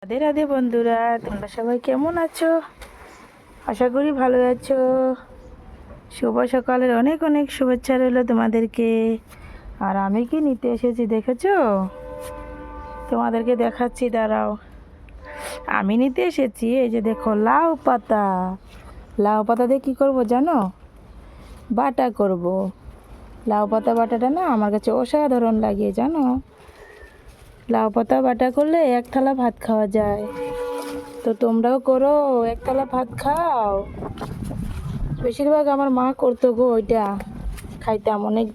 রাধে রাধে বন্ধুরা, তোমরা সবাই কেমন আছো? আশা করি ভালো আছো। শুভ সকালের অনেক অনেক শুভেচ্ছা রইলো তোমাদেরকে। আর আমি কি নিতে এসেছি দেখেছো? তোমাদেরকে দেখাচ্ছি, দাঁড়াও। আমি নিতে এসেছি, এই যে দেখো, লাউ পাতা। লাউ পাতা দিয়ে কী করবো জানো? বাটা করব। লাউ পাতা বাটাটা না আমার কাছে অসাধারণ লাগে জানো। লাউ পাতা বাটা করলে এক থালা ভাত খাওয়া যায়। তো তোমরাও করো, এক থালা ভাত খাও। বেশিরভাগ আমার মা করতো গো, ওইটা খাইতাম, অনেক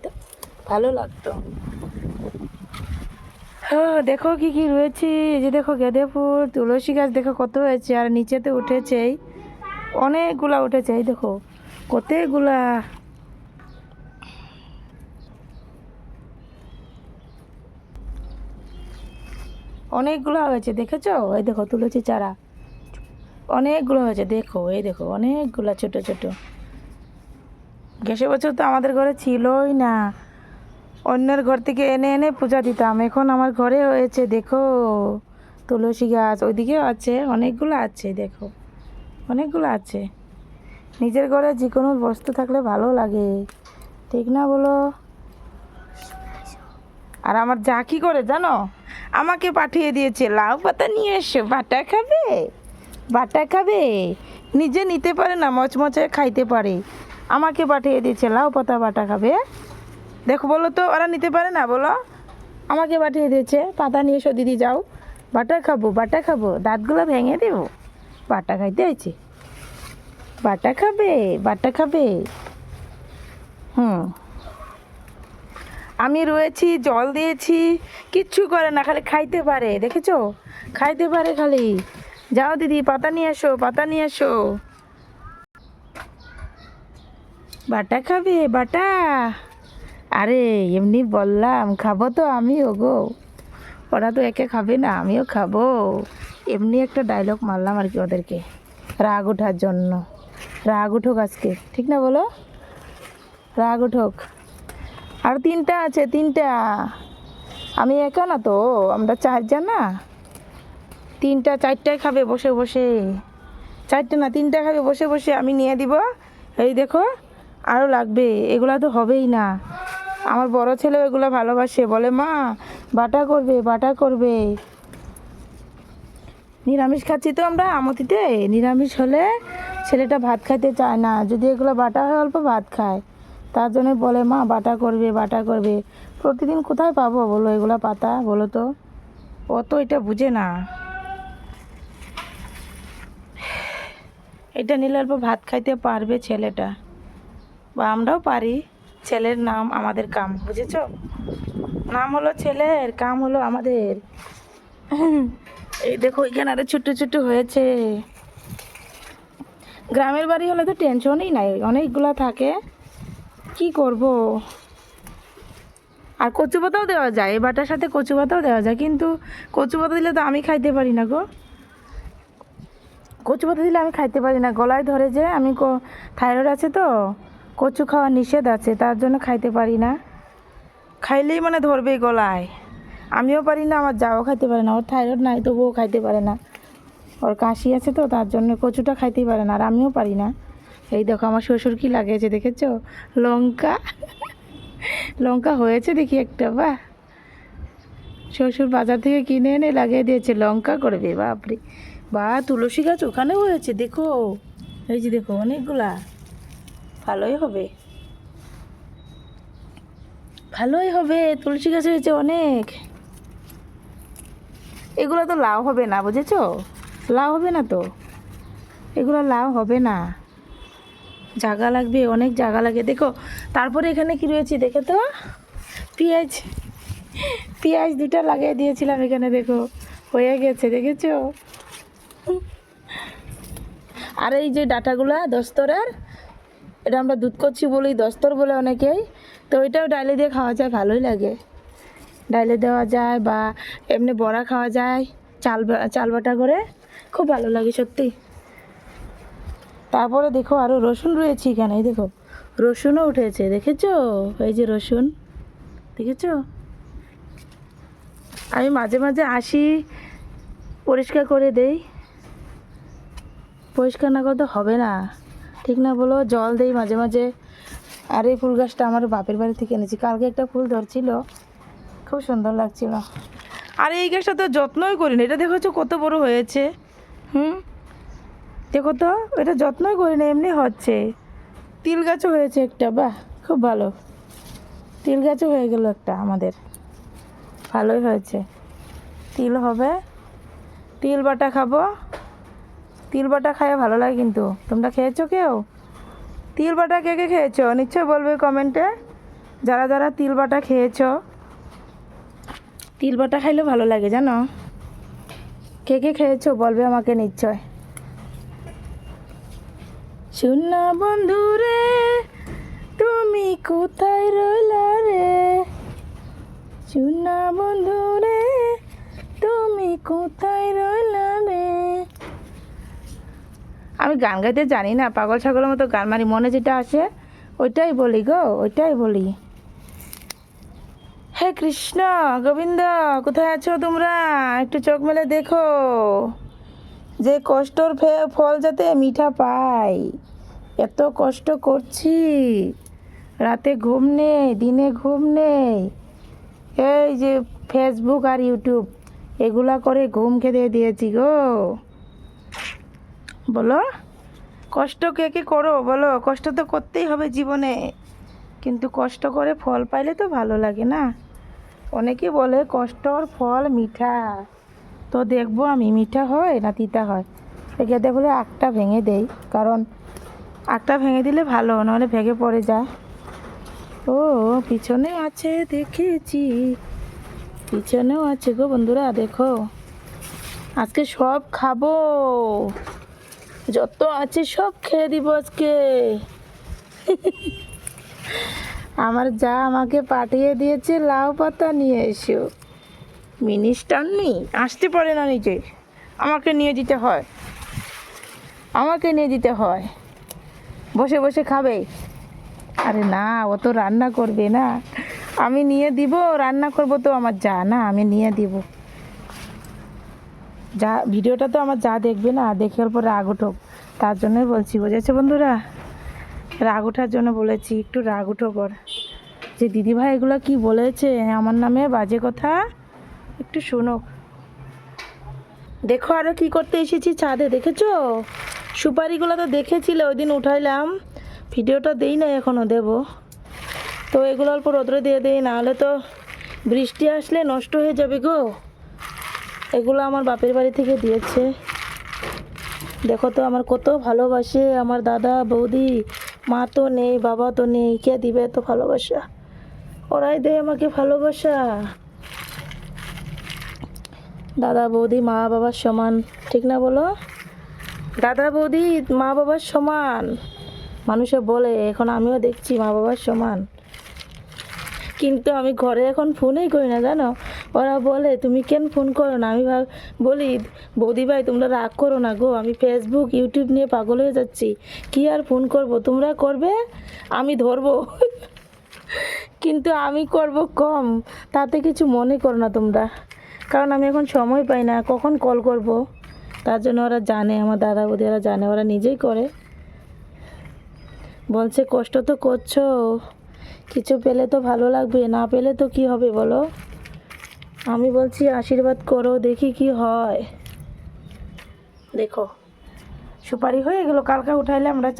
ভালো লাগতো। হ্যাঁ, দেখো কি কি রয়েছে। এই যে দেখো, গেঁদে ফুল, তুলসী গাছ দেখো কত হয়েছে, আর নিচেতে উঠেছেই অনেকগুলা উঠেছে। এই দেখো কতগুলা। অনেকগুলো হয়েছে দেখেছো? এই দেখো তুলসী চারা অনেকগুলো হয়েছে, দেখো এই দেখো অনেকগুলা ছোট ছোট। গেছে বছর তো আমাদের ঘরে ছিলই না, অন্যের ঘর থেকে এনে এনে পূজা দিতাম। এখন আমার ঘরে হয়েছে দেখো তুলসী গাছ, ওইদিকেও আছে, অনেকগুলো আছে দেখো, অনেকগুলো আছে। নিজের ঘরে যে কোনো বস্তু থাকলে ভালো লাগে, ঠিক না বলো? আর আমার যা কি করে জানো, আমাকে পাঠিয়ে দিয়েছে, লাউ পাতা নিয়ে এসো, বাটা খাবে, বাটা খাবে। নিজে নিতে পারে না, মচমচে খাইতে পারে, আমাকে পাঠিয়ে দিয়েছে লাউ পাতা বাটা খাবে। দেখো বলো তো, ওরা নিতে পারে না বলো, আমাকে পাঠিয়ে দিয়েছে, পাতা নিয়ে এসো দিদি, যাও, বাটা খাবো, বাটা খাবো, দাঁতগুলো ভেঙে দেবো, বাটা খাইতে হয়েছে, বাটা খাবে, বাটা খাবে। হুম, আমি রয়েছি, জল দিয়েছি, কিচ্ছু করে না, খালি খাইতে পারে, দেখেছো? খাইতে পারে খালি। যাও দিদি, পাতা নিয়ে এসো, পাতা নিয়ে এসো, বাটা খাবে, বাটা। আরে এমনি বললাম, খাবো তো আমি, ওগো ওরা তো একে খাবে না, আমিও খাবো। এমনি একটা ডায়লগ মারলাম আর কি ওদেরকে, রাগ ওঠার জন্য। রাগ উঠুক আজকে, ঠিক না বলো? রাগ উঠুক। আর তিনটা আছে, তিনটা। আমি একা না তো, আমরা চারজন না, তিনটা চারটায় খাবে বসে বসে। চারটে না, তিনটা খাবে বসে বসে, আমি নিয়ে দিব। এই দেখো, আরও লাগবে, এগুলা তো হবেই না। আমার বড় ছেলেও এগুলো ভালোবাসে, বলে মা বাটা করবে, বাটা করবে। নিরামিষ খাচ্ছি তো আমরা আমতিতে, নিরামিষ হলে ছেলেটা ভাত খাইতে চায় না, যদি এগুলো বাটা হয় অল্প ভাত খায়, তার জন্য বলে মা বাটা করবে, বাটা করবে। প্রতিদিন কোথায় পাবো বলো এগুলো পাতা, বলো তো? ও তো এটা বুঝে না। এটা নিলে অল্প ভাত খাইতে পারবে ছেলেটা, বা আমরাও পারি। ছেলের নাম আমাদের কাম, বুঝেছো? নাম হলো ছেলের, কাম হলো আমাদের। এই দেখো এখানে আরো ছোট্ট ছোট্ট হয়েছে। গ্রামের বাড়ি হলে তো টেনশনই নাই, অনেকগুলা থাকে, কি করব। আর কচু পাতাও দেওয়া যায়, এই বাটার সাথে কচু পাতাও দেওয়া যায়, কিন্তু কচু পাতা দিলে তো আমি খাইতে পারি না গো। কচু পাতা দিলে আমি খাইতে পারি না, গলায় ধরে যে, আমি থাইরয়েড আছে তো, কচু খাওয়া নিষেধ আছে, তার জন্য খাইতে পারি না। খাইলেই মানে ধরবেই গলায়। আমিও পারি না, আমার যাও খাইতে পারে না, ওর থাইরয়েড নাই তবুও খাইতে পারে না, ওর কাশি আছে তো, তার জন্য কচুটা খাইতেই পারে না, আর আমিও পারি না। এই দেখো আমার শ্বশুর কি লাগিয়েছে দেখেছো, লঙ্কা। লঙ্কা হয়েছে দেখি একটা, বাহ, শ্বশুর বাজার থেকে কিনে এনে লাগিয়ে দিয়েছে, লঙ্কা করবে, বাপরে। বা তুলসী গাছ ওখানেও হয়েছে দেখো, এই যে দেখো অনেকগুলা, ভালোই হবে, ভালোই হবে, তুলসী গাছ হয়েছে অনেক। এগুলো তো লাউ হবে না, বুঝেছো? লাউ হবে না তো, এগুলো লাউ হবে না, জায়গা লাগবে, অনেক জায়গা লাগে। দেখো তারপরে এখানে কি রয়েছে দেখে তো, পেঁয়াজ, পেঁয়াজ দুটা লাগিয়ে দিয়েছিলাম এখানে, দেখো হয়ে গেছে, দেখেছো? আর এই যে ডাঁটাগুলা দস্তরের, এটা আমরা দুধ করছি বলি দস্তর বলে অনেকেই, তো ওইটাও ডালে দিয়ে খাওয়া যায়, ভালোই লাগে। ডালে দেওয়া যায় বা এমনি বড়া খাওয়া যায়, চাল বাটা করে, খুব ভালো লাগে সত্যি। তারপরে দেখো আরও রসুন রয়েছে এখানে, এই দেখো রসুনও উঠেছে, দেখেছো? এই যে রসুন, দেখেছো? আমি মাঝে মাঝে আসি, পরিষ্কার করে দেই, পরিষ্কার না করতে হবে না, ঠিক না বলো? জল দেই মাঝে মাঝে। আর এই ফুল গাছটা আমার বাপের বাড়ি থেকে এনেছি, কালকে একটা ফুল ধরছিল, খুব সুন্দর লাগছিল। আর এই গাছটা তো যত্নই করি না, এটা দেখো তো কত বড় হয়েছে। দেখো তো, এটা যত্নই করি না, এমনি হচ্ছে। তিল গাছও হয়েছে একটা, বাহ খুব ভালো, তিল গাছও হয়ে গেল একটা আমাদের, ভালোই হয়েছে। তিল হবে, তিল বাটা খাবো, তিল বাটা খাইয়ে ভালো লাগে। কিন্তু তোমরা খেয়েছো কেউ তিল বাটা? কে কে খেয়েছো নিশ্চয় বলবে কমেন্টে, যারা যারা তিল বাটা খেয়েছো। তিল বাটা খাইলে ভালো লাগে জানো, কে কে খেয়েছো বলবে আমাকে নিশ্চয়। শুননা বন্ধু রে তুমি কোথায় রইলা রে, শুননা বন্ধু রে তুমি কোথায় রইলা রে। আমি গান গাইতে জানি না, পাগল ছাগলের মতো গান মারি, মনে যেটা আসে ওইটাই বলি গো, ওইটাই বলি। হে কৃষ্ণ গোবিন্দ, কোথায় আছো তোমরা? একটু চোখ মেলে দেখো, যে কষ্টর ফল যাতে মিঠা পাই। এত কষ্ট করছি, রাতে ঘুম নেই, দিনে ঘুম নেই, এই যে ফেসবুক আর ইউটিউব এগুলা করে ঘুম খেতে দিয়েছি গো। বলো কষ্ট কে কে করো বলো, কষ্ট তো করতেই হবে জীবনে, কিন্তু কষ্ট করে ফল পাইলে তো ভালো লাগে না। অনেকে বলে কষ্টর ফল মিঠা, তো দেখবো আমি মিঠা হয় না তিতা হয়। একে বলে আঁকটা ভেঙে দেই, কারণ আঁকটা ভেঙে দিলে ভালো, নাহলে ভেঙে পড়ে যায়। ও পিছনে আছে দেখেছি, পিছনেও আছে গো বন্ধুরা, দেখো আজকে সব খাবো, যত আছে সব খেয়ে দিব আজকে। আমার যা আমাকে পাঠিয়ে দিয়েছে, লাউ পাতা নিয়ে এসো। মিনিস্টার নেই, আসতে পারে না নিজে, আমাকে নিয়ে দিতে হয়, আমাকে নিয়ে দিতে হয়। বসে বসে খাবে? আরে না, ও তো রান্না করবে না, আমি নিয়ে দিব, রান্না করব তো আমার যা, না আমি নিয়ে দিব। যা ভিডিওটা তো আমার যা দেখবে না, দেখার পরে রাগ উঠুক, তার জন্যই বলছি, বুঝেছো বন্ধুরা? রাগ ওঠার জন্য বলেছি, একটু রাগ উঠো কর, যে দিদিভাই এগুলো কি বলেছে আমার নামে বাজে কথা, একটু শোনো। দেখো আরও কি করতে এসেছি ছাদে, দেখেছো? সুপারিগুলো তো দেখেছিলে ওই দিন উঠাইলাম, ভিডিওটা দেই না, এখনও দেব। তো এগুলো অল্প রোদ্রে দিয়ে দেই, নাহলে তো বৃষ্টি আসলে নষ্ট হয়ে যাবে গো। এগুলো আমার বাপের বাড়ি থেকে দিয়েছে, দেখো তো আমার কত ভালোবাসে আমার দাদা বৌদি, মা তো নেই, বাবা তো নেই, কে দিবে এত ভালোবাসা? ওরাই দেয় আমাকে ভালোবাসা। দাদা বৌদি মা বাবার সমান, ঠিক না বলো? দাদা বৌদি মা বাবার সমান, মানুষে বলে, এখন আমিও দেখছি মা বাবার সমান। কিন্তু আমি ঘরে এখন ফোনই করি না জানো, ওরা বলে তুমি কেন ফোন করো না? আমি বলি বৌদি ভাই তোমরা রাগ করো না গো, আমি ফেসবুক ইউটিউব নিয়ে পাগল হয়ে যাচ্ছি, কি আর ফোন করব, তোমরা করবে আমি ধরবো। কিন্তু আমি করব কম, তাতে কিছু মনে করো না তোমরা, কারণ আমি এখন সময় পাই না কখন কল করব। তার জন্য ওরা জানে, আমার দাদা বৌদি ওরা জানে, ওরা নিজেই করে। বলছে কষ্ট তো করছো, কিছু পেলে তো ভালো লাগবে, না পেলে তো কি হবে বলো? আমি বলছি আশীর্বাদ করো, দেখি কি হয়। দেখো সুপারি হয়ে গেল, কালকে উঠাইলে আমরা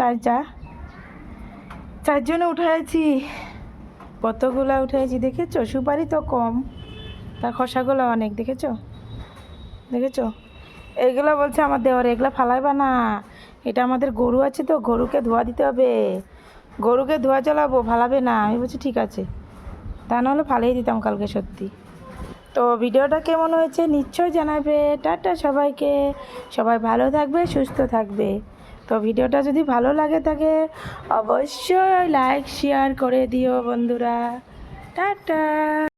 চারজনে উঠাইছি, কতগুলা উঠাইছি দেখেছো? সুপারি তো কম, তার খসাগুলো অনেক, দেখেছো? দেখেছো? এইগুলো বলছে আমার দেওয়ার, এগুলো ফালাইবা না, এটা আমাদের গরু আছে তো, গরুকে ধোয়া দিতে হবে, গরুকে ধোয়া চালাবো, ফালাবে না। আমি বলছি ঠিক আছে, তা নাহলে ফালিয়ে দিতাম কালকে সত্যি। তো ভিডিওটা কেমন হয়েছে নিশ্চয়ই জানাবে। টাটা সবাইকে, সবাই ভালো থাকবে, সুস্থ থাকবে। তো ভিডিওটা যদি ভালো লাগে থাকে অবশ্যই লাইক শেয়ার করে দিও বন্ধুরা। টাটা।